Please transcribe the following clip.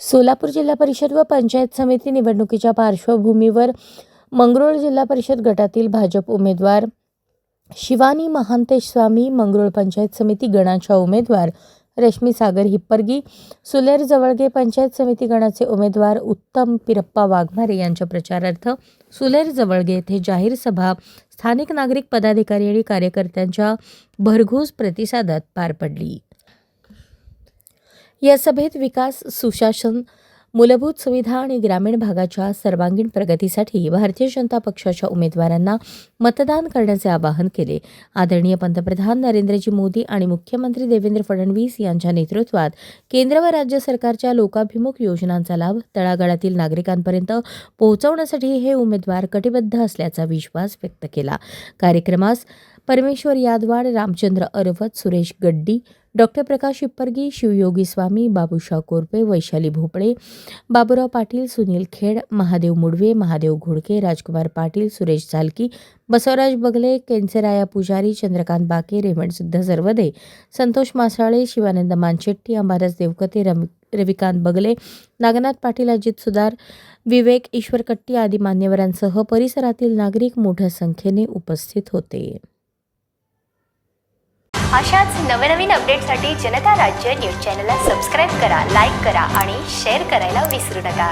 सोलापूर जिल्हा परिषद व पंचायत समिती निवडणुकीच्या पार्श्वभूमीवर मंगरुळ जिल्हा परिषद गटातील भाजप उमेदवार शिवानी महांतेश स्वामी, मंगरुळ पंचायत समिती गणाच्या उमेदवार रश्मी सागर हिप्परगी, सुलेर जवळगे पंचायत समिती गणाचे उमेदवार उत्तम पिरप्पा वाघमारे यांच्या प्रचारार्थ सुलेर जवळगे येथे जाहीर सभा स्थानिक नागरिक पदाधिकारी आणि कार्यकर्त्यांच्या भरघोस प्रतिसादात पार पडली। या सभेत विकास, सुशासन, मूलभूत सुविधा आणि ग्रामीण भागाच्या सर्वांगीण प्रगतीसाठी भारतीय जनता पक्षाच्या उमेदवारांना मतदान करण्याचे आवाहन केले। आदरणीय पंतप्रधान नरेंद्रजी मोदी आणि मुख्यमंत्री देवेंद्र फडणवीस यांच्या नेतृत्वात केंद्र व राज्य सरकारच्या लोकाभिमुख योजनांचा लाभ तळागाळातील नागरिकांपर्यंत पोहोचवण्यासाठी हे उमेदवार कटिबद्ध असल्याचा विश्वास व्यक्त केला। कार्यक्रमास परमेश्वर यादवाड, रामचंद्र अरवत, सुरेश गड्डी, डॉक्टर प्रकाश हिप्परगी, शिवयोगी स्वामी, बाबूशाह कोरपे, वैशाली भोपळे, बाबूराव पाटील, सुनील खेड, महादेव मुडवे, महादेव घोडके, राजकुमार पाटील, सुरेश झालकी, बसवराज बगले, केंचराया पुजारी, चंद्रकांत बाके, रेमंड सिद्ध सर्वदे, संतोष मासाळे, शिवानंद मानशेट्टी, अंबादास देवकते, रविकांत बगले, नागनाथ पाटील, अजित सुदार, विवेक ईश्वरकट्टी आदी मान्यवरांसह परिसरातील नागरिक मोठ्या संख्येने उपस्थित होते। अशाच नवनवीन अपडेटसाठी जनता राज्य न्यूज चॅनलला सबस्क्राईब करा, लाईक करा आणि शेअर करायला विसरू नका।